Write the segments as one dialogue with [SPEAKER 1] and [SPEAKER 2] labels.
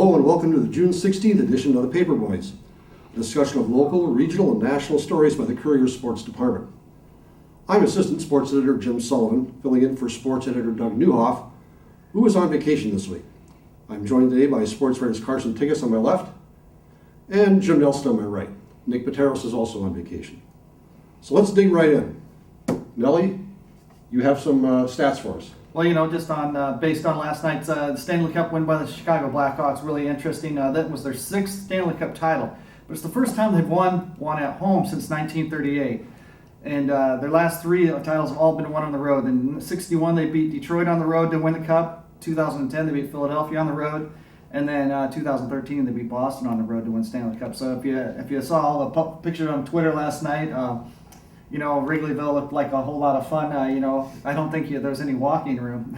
[SPEAKER 1] Hello and welcome to the June 16th edition of the Paperboyz, a discussion of local, regional, and national stories by the Courier Sports Department. I'm Assistant Sports Editor Jim Sullivan, filling in for Sports Editor Doug Newhoff, who is on vacation this week. I'm joined today by sports writers Carson Tigges on my left and Jim Nelson on my right. Nick Pateros is also on vacation. So let's dig right in. Nellie, you have some stats for us.
[SPEAKER 2] Well, just on based on last night's Stanley Cup win by the Chicago Blackhawks, really interesting. That was their 6th Stanley Cup title, but it's the first time they've won one at home since 1938. And their last 3 titles have all been won on the road. In '61, they beat Detroit on the road to win the Cup. 2010, they beat Philadelphia on the road, and then 2013, they beat Boston on the road to win Stanley Cup. So if you saw all the pictures on Twitter last night. Wrigleyville looked like a whole lot of fun. I don't think there was any walking room.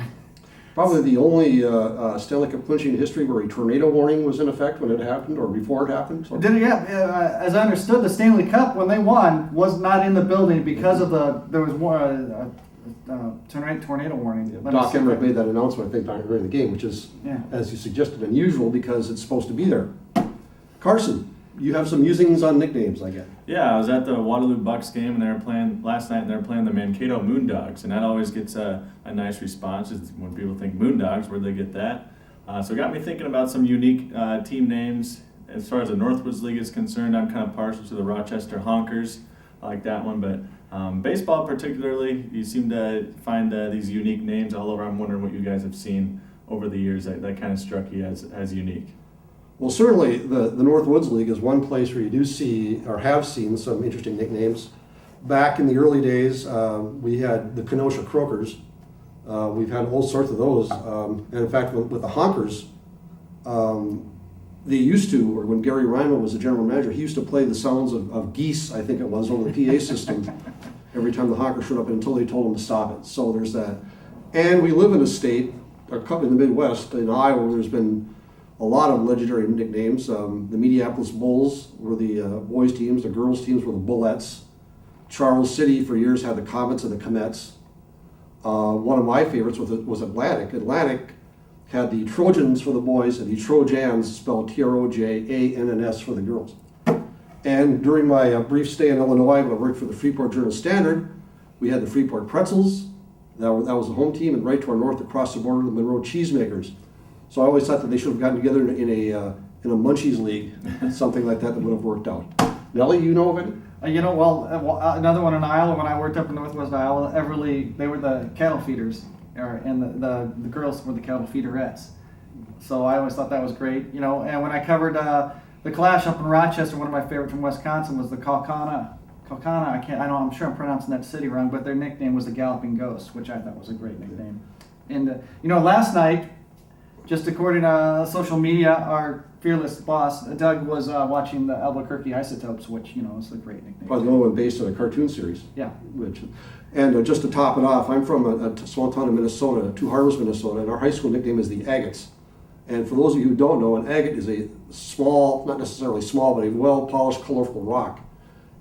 [SPEAKER 1] Probably the only Stanley Cup clinching in history where a tornado warning was in effect when it happened or before it happened. So.
[SPEAKER 2] As I understood, the Stanley Cup when they won was not in the building because of there was tornado warning.
[SPEAKER 1] Yeah, Doc Emmerich made that announcement, I think, during the game, which is, as you suggested, unusual because it's supposed to be there. Carson, you have some musings on nicknames, I get.
[SPEAKER 3] Yeah, I was at the Waterloo Bucks game and they were playing last night. And they were playing the Mankato Moondogs, and that always gets a nice response. It's when people think Moondogs, where'd they get that? So it got me thinking about some unique team names. As far as the Northwoods League is concerned, I'm kind of partial to the Rochester Honkers. I like that one, but baseball particularly, you seem to find these unique names all over. I'm wondering what you guys have seen over the years that kind of struck you as unique.
[SPEAKER 1] Well, certainly the Northwoods League is one place where you do see or have seen some interesting nicknames. Back in the early days, we had the Kenosha Croakers. We've had all sorts of those. And in fact, with the Honkers, they used to, or when Gary Ryman was the general manager, he used to play the sounds of geese, I think it was, over the PA system every time the Honkers showed up until they told him to stop it. So there's that. And we live in a state, in the Midwest, in Iowa, where there's been a lot of legendary nicknames. The Minneapolis Bulls were the boys teams. The girls teams were the Bullets. Charles City for years had the Comets and the Comets. One of my favorites was Atlantic. Atlantic had the Trojans for the boys and the Trojans, spelled Trojans for the girls. And during my brief stay in Illinois, when I worked for the Freeport Journal-Standard, we had the Freeport Pretzels. That was the home team, and right to our north across the border, the Monroe Cheesemakers. So I always thought that they should have gotten together in a Munchies League, something like that would have worked out. Nellie, you know of any?
[SPEAKER 2] Another one in Iowa, when I worked up in Northwest Iowa, Everly, they were the cattle feeders, and the girls were the cattle feederettes. So I always thought that was great. And when I covered the Clash up in Rochester, one of my favorites from Wisconsin was the Kalkana. I'm sure I'm pronouncing that city wrong, but their nickname was the Galloping Ghost, which I thought was a great nickname. And last night, just according to social media, our fearless boss, Doug, was watching the Albuquerque Isotopes, which, is a great nickname.
[SPEAKER 1] Probably the only one based on a cartoon series.
[SPEAKER 2] Yeah.
[SPEAKER 1] And just to top it off, I'm from a small town in Minnesota, Two Harbors, Minnesota, and our high school nickname is the Agates. And for those of you who don't know, an agate is a small, not necessarily small, but a well-polished, colorful rock.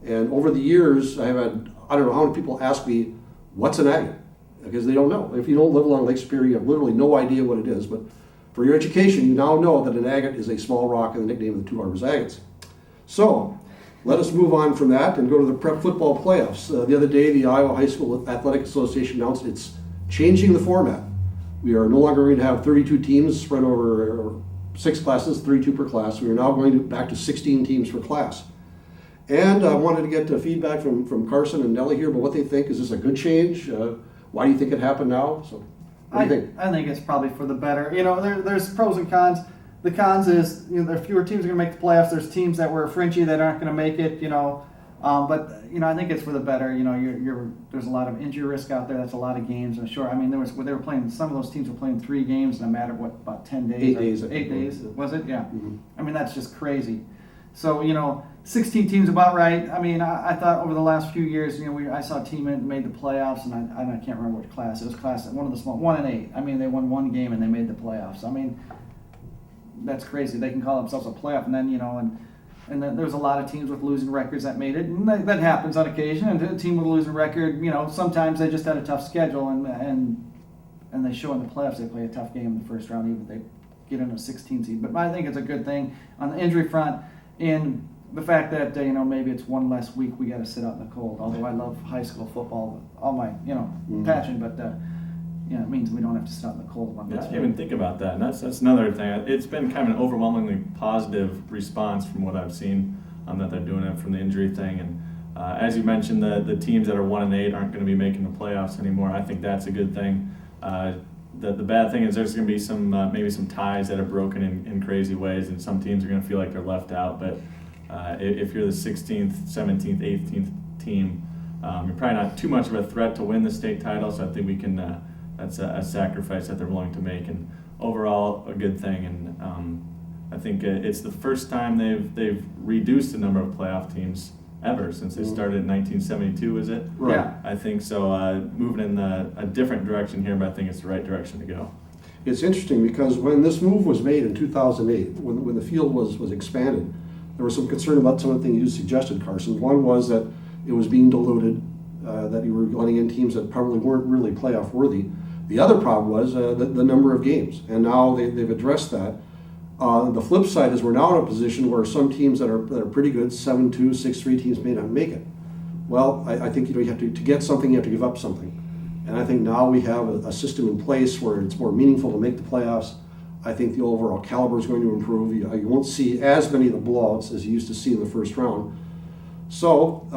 [SPEAKER 1] And over the years, I don't know how many people ask me, what's an agate? Because they don't know. If you don't live along Lake Superior, you have literally no idea what it is. But for your education, you now know that an agate is a small rock and the nickname of the Two Harbors Agates. So, let us move on from that and go to the prep football playoffs. The other day, the Iowa High School Athletic Association announced it's changing the format. We are no longer going to have 32 teams spread over 6 classes, 32 per class. We are now going back to 16 teams per class. And I wanted to get feedback from Carson and Nellie here about what they think. Is this a good change? Why do you think it happened now? So, what do you think?
[SPEAKER 2] I think it's probably for the better. There's pros and cons. The cons is, there are fewer teams going to make the playoffs. There's teams that were fringy that aren't going to make it. But I think it's for the better. There's a lot of injury risk out there. That's a lot of games. And sure, they were playing. Some of those teams were playing 3 games in a matter of about 10 days.
[SPEAKER 1] 8 days.
[SPEAKER 2] 8 days was it? Yeah.
[SPEAKER 1] Mm-hmm.
[SPEAKER 2] That's just crazy. So 16 teams about right. I thought over the last few years, I saw a team that made the playoffs, and I can't remember which class. It was class one of the small 1 and 8. They won 1 game and they made the playoffs. That's crazy. They can call themselves a playoff, and then and then there's a lot of teams with losing records that made it, and that happens on occasion. And a team with a losing record, sometimes they just had a tough schedule, and they show in the playoffs they play a tough game in the first round, even if they get in a 16 seed. But I think it's a good thing on the injury front, and the fact that maybe it's one less week we got to sit out in the cold. Although I love high school football with all my passion, but it means we don't have to sit out in the cold one
[SPEAKER 3] Yeah, I
[SPEAKER 2] less
[SPEAKER 3] didn't
[SPEAKER 2] week.
[SPEAKER 3] even think about that, and that's another thing. It's been kind of an overwhelmingly positive response from what I've seen that they're doing it from the injury thing. And as you mentioned, the teams that are 1-8 aren't going to be making the playoffs anymore. I think that's a good thing. The bad thing is there's going to be some maybe some ties that are broken in crazy ways, and some teams are going to feel like they're left out. But if you're the 16th, 17th, 18th team, you're probably not too much of a threat to win the state title. So I think we can. That's a sacrifice that they're willing to make, and overall a good thing. And I think it's the first time they've reduced the number of playoff teams ever since they started in 1972. Is it?
[SPEAKER 1] Right.
[SPEAKER 2] Yeah.
[SPEAKER 3] I think so. Moving in a different direction here, but I think it's the right direction to go.
[SPEAKER 1] It's interesting because when this move was made in 2008, when the field was expanded, there was some concern about some of the things you suggested, Carson. One was that it was being diluted, that you were letting in teams that probably weren't really playoff worthy. The other problem was the number of games, and now they've addressed that. The flip side is we're now in a position where some teams that are pretty good, 7-2, 6-3 teams may not make it. Well, I think you have to get something, you have to give up something. And I think now we have a system in place where it's more meaningful to make the playoffs. I think the overall caliber is going to improve. You won't see as many of the blowouts as you used to see in the first round. So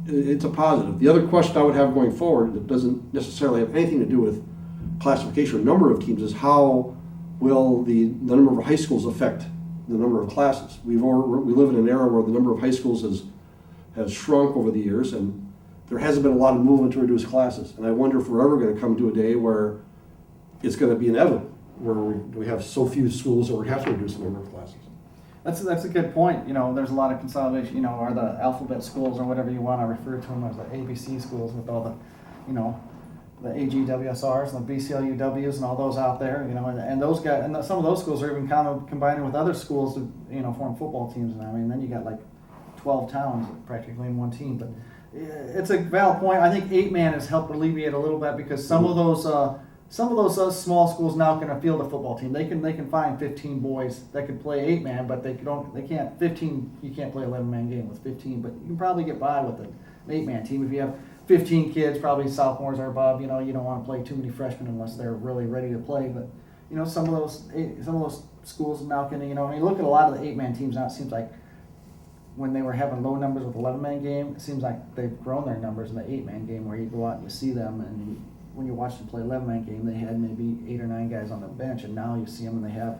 [SPEAKER 1] it's a positive. The other question I would have going forward that doesn't necessarily have anything to do with classification or number of teams is how will the number of high schools affect the number of classes? We live in an era where the number of high schools has shrunk over the years, and there hasn't been a lot of movement to reduce classes. And I wonder if we're ever going to come to a day where it's going to be inevitable, where we have so few schools that we have to reduce the number of classes.
[SPEAKER 2] That's a good point. There's a lot of consolidation. Or the alphabet schools or whatever you want to refer to them as the ABC schools with all the AGWSRs and the BCLUWs and all those out there. And those guys, and some of those schools are even kind of combining with other schools to form football teams. And then you got like 12 towns practically in one team. But it's a valid point. I think 8-man has helped alleviate a little bit because some of those small schools now can field a football team. They can find 15 boys that can play 8-man, but they can't 15. You can't play 11-man game with 15, but you can probably get by with an 8-man team if you have 15 kids, probably sophomores or above. You don't want to play too many freshmen unless they're really ready to play. But some of those schools now can when you look at a lot of the 8-man teams now, it seems like when they were having low numbers with 11-man game, it seems like they've grown their numbers in the 8-man game where you go out and you see them, and when you watch them play 11-man game, they had maybe 8 or 9 guys on the bench, and now you see them and they have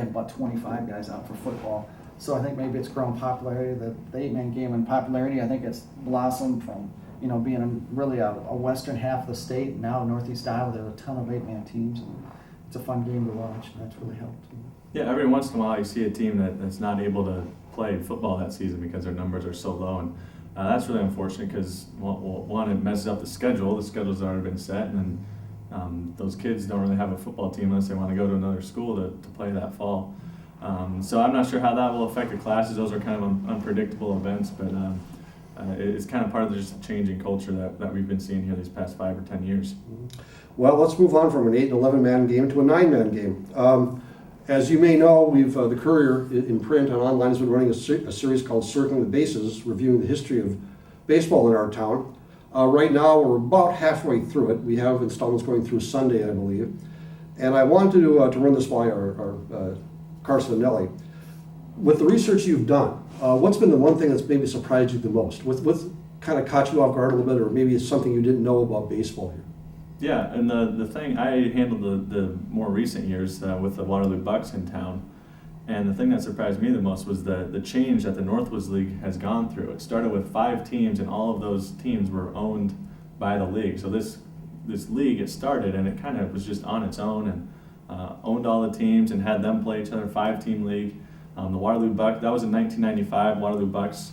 [SPEAKER 2] about 25 guys out for football. So I think maybe it's grown popularity, the 8-man game and popularity. I think it's blossomed from being really a western half of the state. Now Northeast Iowa, there's a ton of 8-man teams, and it's a fun game to watch, and that's really helped.
[SPEAKER 3] Yeah, every once in a while you see a team that's not able to play football that season because their numbers are so low, and that's really unfortunate because one, it messes up the schedule. The schedule's already been set, and then those kids don't really have a football team unless they want to go to another school to play that fall. So I'm not sure how that will affect the classes. Those are kind of unpredictable events, but it's kind of part of just the changing culture that we've been seeing here these past 5 or 10 years.
[SPEAKER 1] Well, let's move on from an 8 and 11-man game to a 9-man game. As you may know, the Courier in print and online has been running a series called Circling the Bases, reviewing the history of baseball in our town. Right now, we're about halfway through it. We have installments going through Sunday, I believe. And I wanted to run this by our Carson and Nellie. With the research you've done, what's been the one thing that's maybe surprised you the most? What's kind of caught you off guard a little bit, or maybe it's something you didn't know about baseball here?
[SPEAKER 3] Yeah, and the thing, I handled the more recent years with the Waterloo Bucks in town, and the thing that surprised me the most was the change that the Northwoods League has gone through. It started with 5 teams, and all of those teams were owned by the league. So this league, it started, and it kind of was just on its own, and owned all the teams and had them play each other, 5-team league. The Waterloo Bucks, that was in 1995, Waterloo Bucks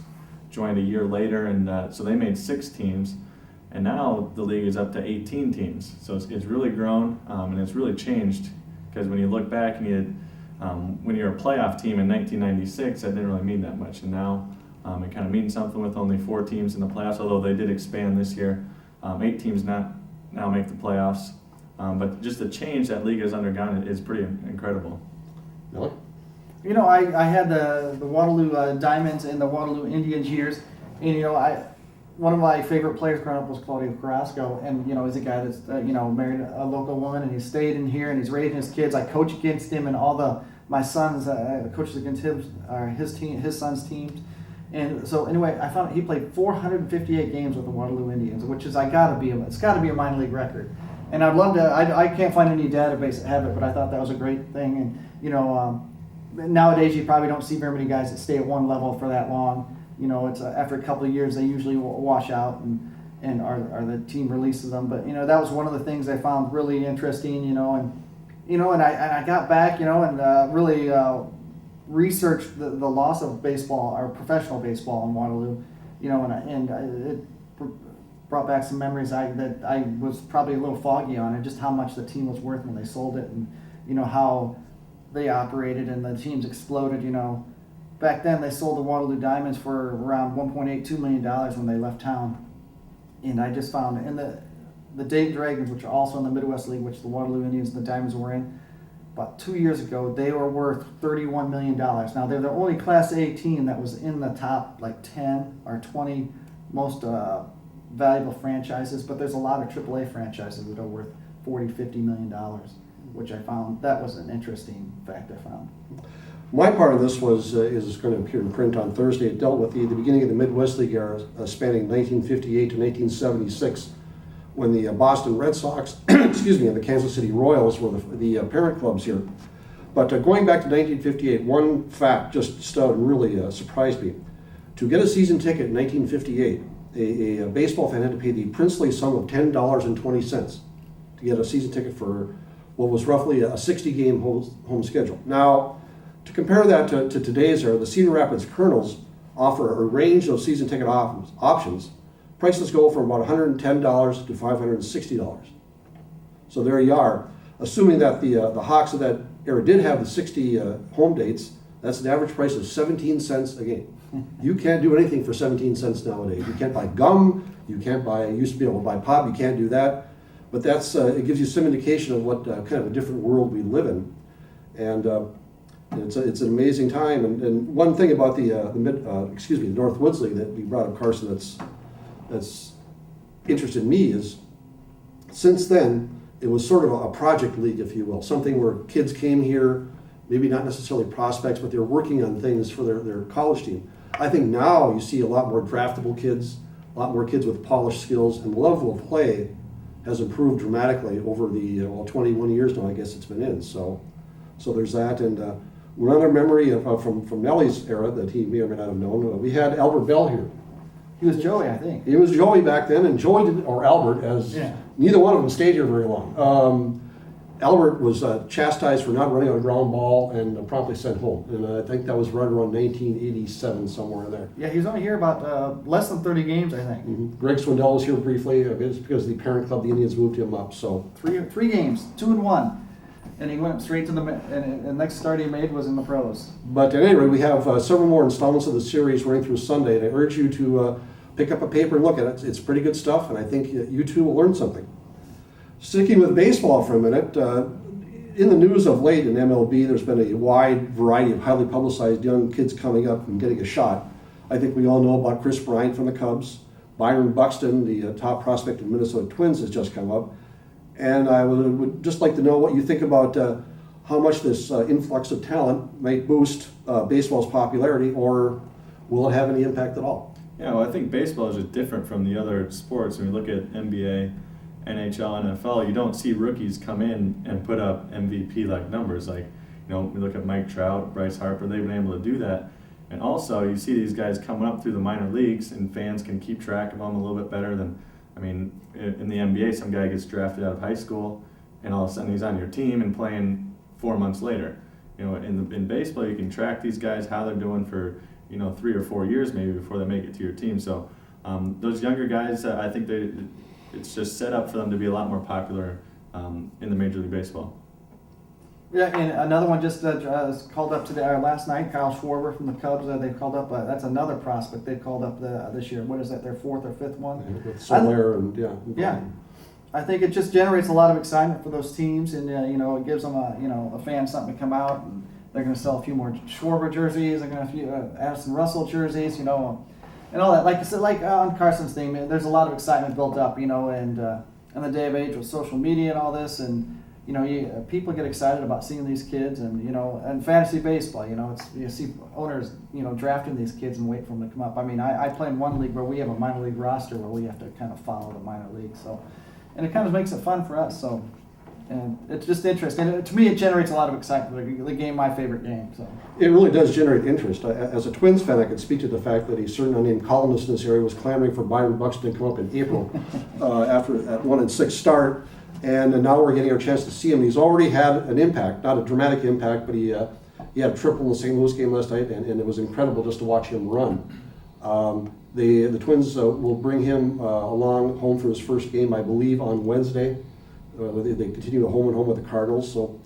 [SPEAKER 3] joined a year later, and so they made 6 teams. And now the league is up to 18 teams. So it's really grown, and it's really changed, because when you look back and when you're a playoff team in 1996, that didn't really mean that much. And now it kind of means something with only 4 teams in the playoffs, although they did expand this year. 8 teams now make the playoffs. But just the change that league has undergone is pretty incredible.
[SPEAKER 1] Really?
[SPEAKER 2] You know, I had the Waterloo Diamonds and the Waterloo Indians years, and you know, one of my favorite players growing up was Claudio Carrasco, and you know, he's a guy that's you know, married a local woman, and he stayed in here, and he's raising his kids. I coach against him, and my sons coaches against his son's teams, and so anyway, I found he played 458 games with the Waterloo Indians, which is it's got to be a minor league record, and I'd love to. I can't find any database that have it, but I thought that was a great thing, and you know. Nowadays, you probably don't see very many guys that stay at one level for that long. You know, it's after a couple of years they usually wash out and are the team releases them. But you know, that was one of the things I found really interesting. You know, and I got back, you know, and really researched the loss of baseball or professional baseball in Waterloo. You know, and it brought back some memories that I was probably a little foggy on, and just how much the team was worth when they sold it, and you know how they operated and the teams exploded. You know, back then they sold the Waterloo Diamonds for around $1.82 million when they left town, and I just found in the Dayton Dragons, which are also in the Midwest League, which the Waterloo Indians and the Diamonds were in, about 2 years ago they were worth $31 million. Now they're the only Class A team that was in the top like 10 or 20 most valuable franchises, but there's a lot of AAA franchises that are worth $40-50 million. Which I found, that was an interesting fact I found.
[SPEAKER 1] My part of this is going to appear in print on Thursday. It dealt with the beginning of the Midwest League era, spanning 1958 to 1976, when the Boston Red Sox, excuse me, and the Kansas City Royals were the parent clubs here. But going back to 1958, one fact just stood and really surprised me. To get a season ticket in 1958, a baseball fan had to pay the princely sum of $10.20 to get a season ticket for what was roughly a 60-game home schedule. Now, to compare that to today's era, the Cedar Rapids Colonels offer a range of season ticket options. Prices go from about $110 to $560. So there you are. Assuming that the Hawks of that era did have the 60 home dates, that's an average price of 17 cents a game. You can't do anything for 17 cents nowadays. You can't buy gum. You used to be able to buy pop. You can't do that. But that's it gives you some indication of what kind of a different world we live in, and it's an amazing time. And one thing about the North Woods League that we brought up, Carson, that's interested me is since then it was sort of a project league, if you will, something where kids came here, maybe not necessarily prospects, but they're working on things for their college team. I think now you see a lot more draftable kids, a lot more kids with polished skills, and the level of play has improved dramatically over the 21 years now, I guess it's been in. So there's that. And another memory from Nellie's era that he may or may not have known, we had Albert Bell here.
[SPEAKER 2] He was Joey, I think.
[SPEAKER 1] He was Joey back then, and Joey did, or Albert, as neither one of them stayed here very long. Albert was chastised for not running on a ground ball and promptly sent home. And I think that was right around 1987, somewhere in there.
[SPEAKER 2] Yeah, he was only here about less than 30 games, I think.
[SPEAKER 1] Mm-hmm. Greg Swindell was here briefly. It's because the parent club, the Indians, moved him up. So
[SPEAKER 2] three games, 2-1. And he went straight to and the next start he made was in the pros.
[SPEAKER 1] But at any rate, we have several more installments of the series running through Sunday. And I urge you to pick up a paper and look at it. It's pretty good stuff, and I think you too will learn something. Sticking with baseball for a minute, in the news of late in MLB, there's been a wide variety of highly publicized young kids coming up and getting a shot. I think we all know about Chris Bryant from the Cubs. Byron Buxton, the top prospect of Minnesota Twins, has just come up. And I would just like to know what you think about how much this influx of talent might boost baseball's popularity, or will it have any impact at all?
[SPEAKER 3] Yeah, well, I think baseball is just different from the other sports. When we look at NBA, NHL, NFL, you don't see rookies come in and put up MVP-like numbers. Like, we look at Mike Trout, Bryce Harper, they've been able to do that. And also, you see these guys coming up through the minor leagues, and fans can keep track of them a little bit better than, in the NBA, some guy gets drafted out of high school, and all of a sudden he's on your team and playing 4 months later. In baseball, you can track these guys, how they're doing for, 3 or 4 years maybe before they make it to your team. So those younger guys, I think it's just set up for them to be a lot more popular in the Major League Baseball.
[SPEAKER 2] Yeah, and another one just called up today, last night, Kyle Schwarber from the Cubs. They called up, that's another prospect they called up this year. What is that, their fourth or fifth one?
[SPEAKER 1] With Soler and,
[SPEAKER 2] Yeah. I think it just generates a lot of excitement for those teams, and it gives them a fan something to come out, and they're going to sell a few more Schwarber jerseys. They're going to Addison Russell jerseys, and all that. Like I said, like on Carson's thing, there's a lot of excitement built up, and in the day of age with social media and all this, and people get excited about seeing these kids, and fantasy baseball. You see owners drafting these kids and wait for them to come up. I mean, I play in one league where we have a minor league roster where we have to kind of follow the minor league, and it kind of makes it fun for us. So, and it's just interesting. And to me, it generates a lot of excitement. The game, my favorite game. So
[SPEAKER 1] It really does generate interest. As a Twins fan, I could speak to the fact that a certain unnamed columnist in this area was clamoring for Byron Buxton to come up in April after that 1-6 start, and now we're getting our chance to see him. He's already had an impact, not a dramatic impact, but he had a triple in the St. Louis game last night, and it was incredible just to watch him run. The Twins will bring him along home for his first game, I believe, on Wednesday. They continue to home and home with the Cardinals, so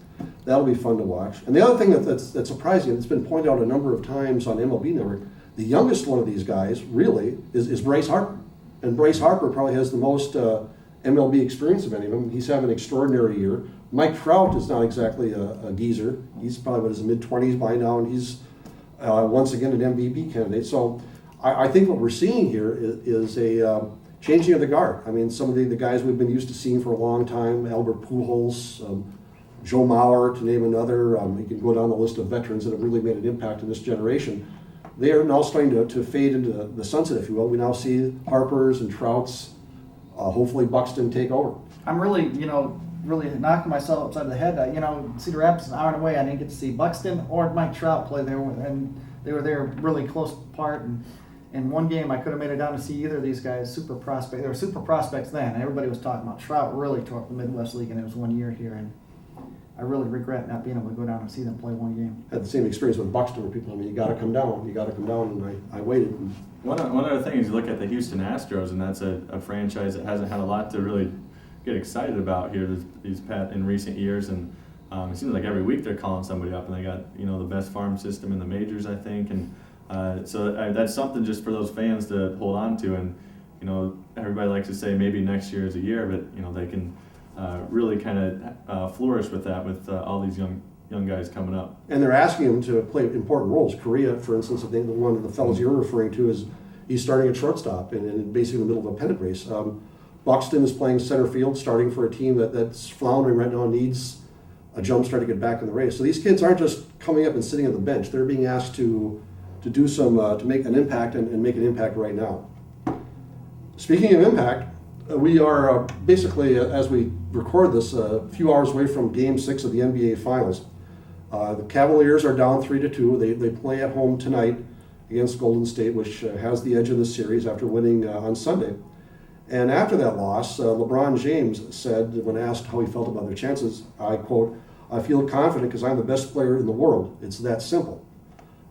[SPEAKER 1] that'll be fun to watch. And the other thing that's surprising, it's been pointed out a number of times on MLB Network, the youngest one of these guys really is Bryce Harper. And Bryce Harper probably has the most MLB experience of any of them. He's having an extraordinary year. Mike Trout is not exactly a geezer. He's probably in his mid-20s by now, and he's once again an MVP candidate. So I think what we're seeing here is a changing of the guard. I mean, some of the guys we've been used to seeing for a long time, Albert Pujols, Joe Mauer, to name another. You can go down the list of veterans that have really made an impact in this generation. They are now starting to fade into the sunset, if you will. We now see Harpers and Trouts, hopefully Buxton take over.
[SPEAKER 2] I'm really knocking myself upside the head. Cedar Rapids is an hour away. I didn't get to see Buxton or Mike Trout play there, and they were there really close apart. And in one game, I could have made it down to see either of these guys. Super prospect. They were super prospects then. And everybody was talking about Trout really tore up the Midwest League, and it was 1 year here. And I really regret not being able to go down and see them play one game.
[SPEAKER 1] Had the same experience with Buxton, where people, you got to come down, and I waited. And
[SPEAKER 3] One other thing is you look at the Houston Astros, and that's a franchise that hasn't had a lot to really get excited about here in recent years. And it seems like every week they're calling somebody up, and they got the best farm system in the majors, I think. And so that's something just for those fans to hold on to. And everybody likes to say maybe next year is a year, but they can really kind of flourish with that, with all these young guys coming up.
[SPEAKER 1] And they're asking him to play important roles. Korea, for instance, I think the one of the fellows you're referring to is he's starting at shortstop and basically in the middle of a pennant race. Buxton is playing center field, starting for a team that's floundering right now, needs a jump start to get back in the race. So these kids aren't just coming up and sitting on the bench. They're being asked to do some, to make an impact and make an impact right now. Speaking of impact, we are basically, as we record this, a few hours away from Game 6 of the NBA Finals. The Cavaliers are down 3-2. They play at home tonight against Golden State, which has the edge of the series after winning on Sunday. And after that loss, LeBron James said, when asked how he felt about their chances, I quote, "I feel confident because I'm the best player in the world. It's that simple."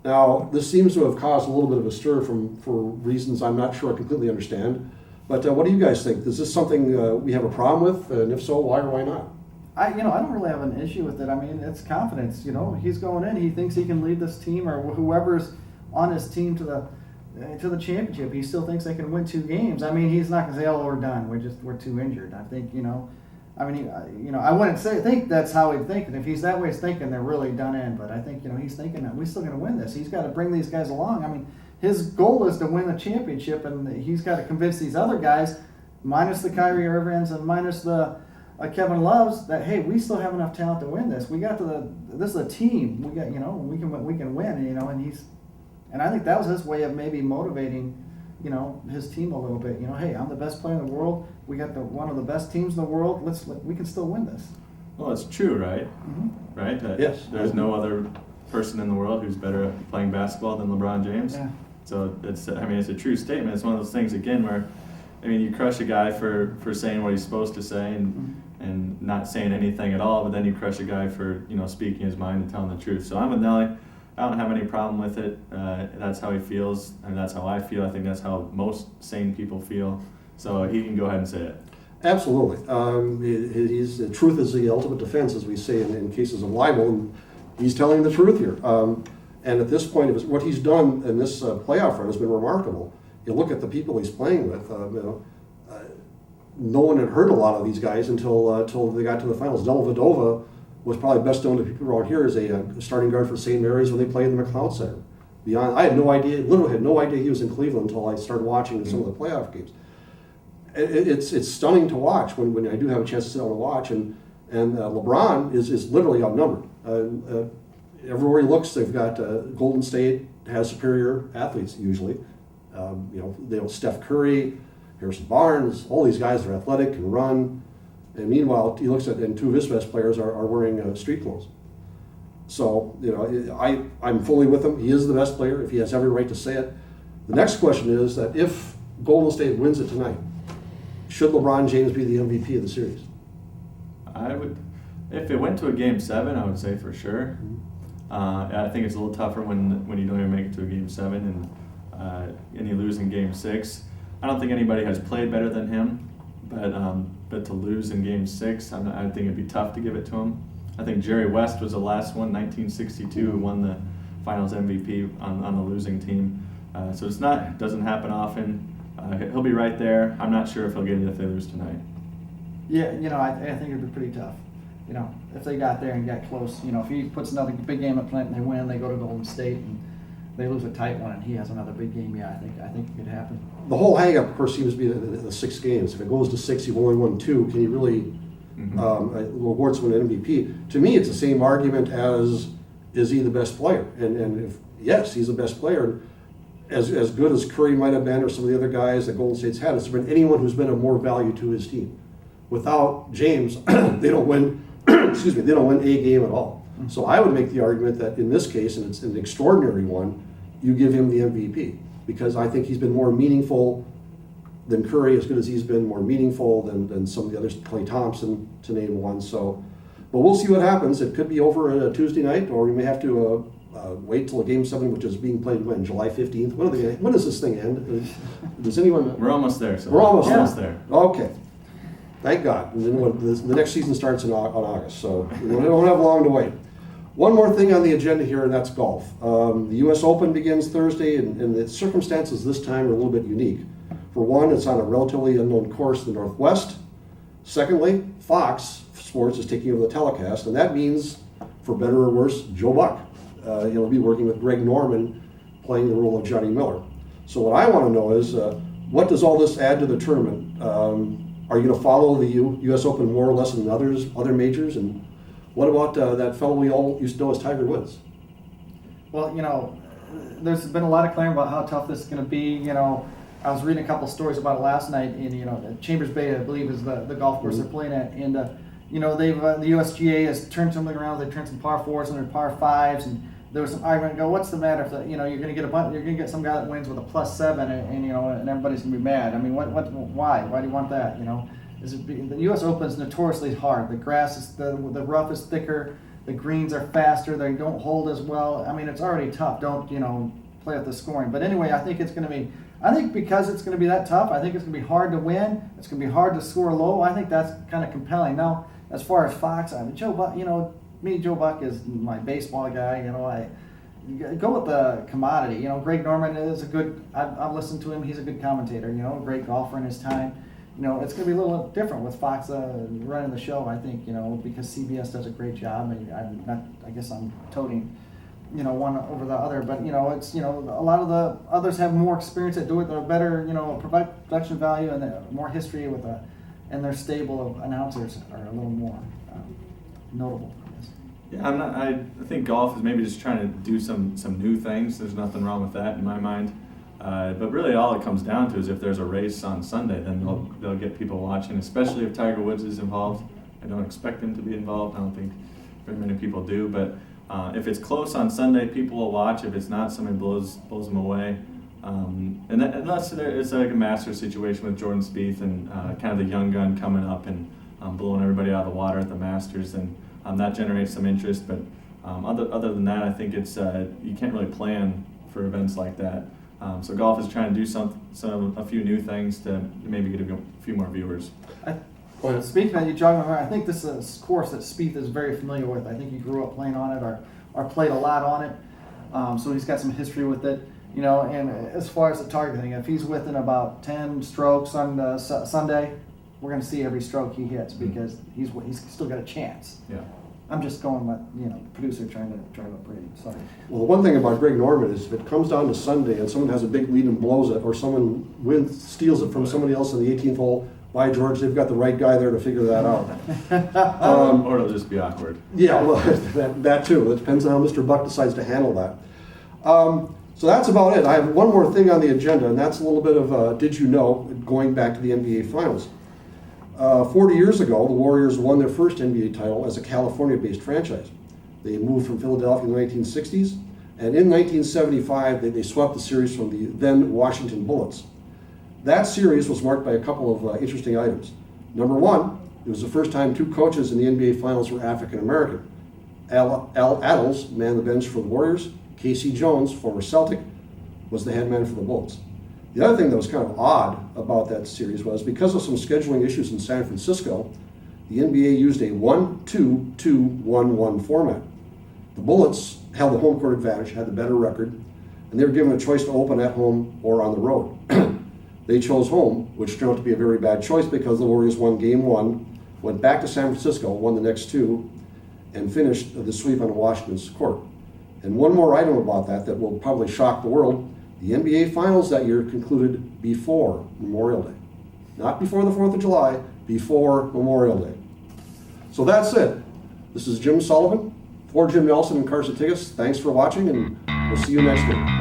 [SPEAKER 1] Now, this seems to have caused a little bit of a stir for reasons I'm not sure I completely understand. But what do you guys think? Is this something we have a problem with? And if so, why or why not?
[SPEAKER 2] I don't really have an issue with it. I mean, it's confidence. He's going in. He thinks he can lead this team, or whoever's on his team to the championship. He still thinks they can win 2 games. I mean, he's not going to say, "Oh, we're done. We're too injured." I think I wouldn't think that's how he'd think. And if he's that way thinking, they're really done in. But I think he's thinking that we're still going to win this. He's got to bring these guys along. I mean, his goal is to win the championship, and he's got to convince these other guys, minus the Kyrie Irvings and minus the Kevin Loves, that hey, we still have enough talent to win this. We got this is a team. We got we can win. And I think that was his way of maybe motivating his team a little bit. Hey, I'm the best player in the world. We got one of the best teams in the world. We can still win this.
[SPEAKER 3] Well, it's true, right?
[SPEAKER 2] Mm-hmm.
[SPEAKER 3] Right?
[SPEAKER 1] Yes.
[SPEAKER 3] There's no other person in the world who's better at playing basketball than LeBron James.
[SPEAKER 2] Yeah.
[SPEAKER 3] So it's a true statement. It's one of those things again where, you crush a guy for saying what he's supposed to say and not saying anything at all, but then you crush a guy for speaking his mind and telling the truth. So I'm with Nelly. I don't have any problem with it. That's how he feels, and that's how I feel. I think that's how most sane people feel. So he can go ahead and say it.
[SPEAKER 1] Absolutely. The truth is the ultimate defense, as we say in cases of libel, and he's telling the truth here. And at this point, what he's done in this playoff run has been remarkable. You look at the people he's playing with. no one had heard a lot of these guys until they got to the finals. Dellavedova was probably best known to people around here as a starting guard for St. Mary's when they played in the McLeod Center. I had no idea, literally had no idea he was in Cleveland until I started watching some of the playoff games. It's stunning to watch when I do have a chance to sit down and watch, and LeBron is literally outnumbered. Everywhere he looks, they've got Golden State has superior athletes usually. They have Steph Curry, Harrison Barnes, all these guys are athletic, can run. And meanwhile, he looks at, and two of his best players are wearing street clothes. So, I'm fully with him. He is the best player, if he has every right to say it. The next question is that if Golden State wins it tonight, should LeBron James be the MVP of the series?
[SPEAKER 3] I would, if it went to a game 7, I would say for sure. I think it's a little tougher when you don't even make it to a game 7 and you lose in game 6. I don't think anybody has played better than him, but to lose in game 6, I think it'd be tough to give it to him. I think Jerry West was the last one, 1962, who won the Finals MVP on the losing team. So it doesn't happen often. He'll be right there. I'm not sure if he'll get it if they lose tonight.
[SPEAKER 2] Yeah, I think it'd be pretty tough. If they got there and got close, if he puts another big game at Flint and they win, they go to Golden State and they lose a tight one and he has another big game, I think it could happen.
[SPEAKER 1] The whole hang-up, of course, seems to be the 6 games. If it goes to 6, you've only won 2. Can you really award someone an MVP? To me, it's the same argument as, is he the best player? And if yes, he's the best player. As good as Curry might have been, or some of the other guys that Golden State's had, has there been anyone who's been of more value to his team? Without James, they don't win. Excuse me, they don't win a game at all. So I would make the argument that in this case, and it's an extraordinary one, you give him the MVP because I think he's been more meaningful than Curry, as good as he's been more meaningful than some of the others, Klay Thompson to name one. So, but we'll see what happens. It could be over on a Tuesday night, or we may have to wait till a game 7, which is being played when? July 15th? When does this thing end? Does anyone?
[SPEAKER 3] We're almost there. So
[SPEAKER 1] we're almost
[SPEAKER 3] there.
[SPEAKER 1] Okay. Thank God. And then the next season starts on August, so we don't have long to wait. One more thing on the agenda here, and that's golf. The U.S. Open begins Thursday, and the circumstances this time are a little bit unique. For one, it's on a relatively unknown course in the Northwest. Secondly, Fox Sports is taking over the telecast, and that means, for better or worse, Joe Buck. He'll be working with Greg Norman, playing the role of Johnny Miller. So what I want to know is, what does all this add to the tournament? Are you going to follow the U.S. Open more or less than other majors? And what about that fellow we all used to know as Tiger Woods?
[SPEAKER 2] Well, there's been a lot of clamour about how tough this is going to be. I was reading a couple stories about it last night, and Chambers Bay, I believe, is the golf course they're playing at, and they've the USGA has turned something around. They've turned some par 4s into par 5s, and there was some argument. What's the matter if you're going to get you're going to get some guy that wins with a +7, and everybody's going to be mad. I mean, why do you want that? The U.S. Open is notoriously hard. The grass is the rough is thicker, the greens are faster, they don't hold as well. I mean, it's already tough. Don't play with the scoring. But anyway, I think because it's going to be that tough, I think it's going to be hard to win. It's going to be hard to score low. I think that's kind of compelling. Now, as far as Fox, Joe Buck, Joe Buck is my baseball guy. I go with the commodity. Greg Norman is a good. I've listened to him. He's a good commentator. Great golfer in his time. It's going to be a little different with Fox running the show. I think because CBS does a great job. I guess I'm toting one over the other, but it's a lot of the others have more experience at doing it. They're better production value and more history and their stable of announcers are a little more notable.
[SPEAKER 3] Yeah, I think golf is maybe just trying to do some new things. There's nothing wrong with that in my mind. But really all it comes down to is if there's a race on Sunday, then they'll get people watching, especially if Tiger Woods is involved. I don't expect him to be involved. I don't think very many people do. But if it's close on Sunday, people will watch. If it's not, somebody blows them away. Unless it's like a Masters situation with Jordan Spieth and kind of the young gun coming up and blowing everybody out of the water at the Masters, then that generates some interest. But other than that, I think it's you can't really plan for events like that. So golf is trying to do a few new things to maybe get a few more viewers.
[SPEAKER 2] Speaking of you jogging my mind, I think this is a course that Spieth is very familiar with. I think he grew up playing on it or played a lot on it. So he's got some history with it. And as far as the target thing, if he's within about 10 strokes on Sunday, we're going to see every stroke he hits because he's still got a chance.
[SPEAKER 3] Yeah.
[SPEAKER 2] I'm just going with, producer trying to drive up Brady. Sorry.
[SPEAKER 1] Well, the one thing about Greg Norman is if it comes down to Sunday and someone has a big lead and blows it, or someone steals it from somebody else in the 18th hole, by George, they've got the right guy there to figure that out.
[SPEAKER 3] Or it'll just be awkward.
[SPEAKER 1] Yeah, well, that too. It depends on how Mr. Buck decides to handle that. So that's about it. I have one more thing on the agenda, and that's a little bit of did you know, going back to the NBA Finals. 40 years ago, the Warriors won their first NBA title as a California-based franchise. They moved from Philadelphia in the 1960s, and in 1975, they swept the series from the then Washington Bullets. That series was marked by a couple of interesting items. Number one, it was the first time two coaches in the NBA Finals were African American. Al Attles manned the bench for the Warriors. Casey Jones, former Celtic, was the head man for the Bullets. The other thing that was kind of odd about that series was because of some scheduling issues in San Francisco, the NBA used a 1-2-2-1-1 format. The Bullets held the home court advantage, had the better record, and they were given a choice to open at home or on the road. They chose home, which turned out to be a very bad choice because the Warriors won game one, went back to San Francisco, won the next two, and finished the sweep on Washington's court. And one more item about that will probably shock the world. The NBA Finals that year concluded before Memorial Day. Not before the 4th of July, before Memorial Day. So that's it. This is Jim Sullivan for Jim Nelson and Carson Tigges. Thanks for watching, and we'll see you next week.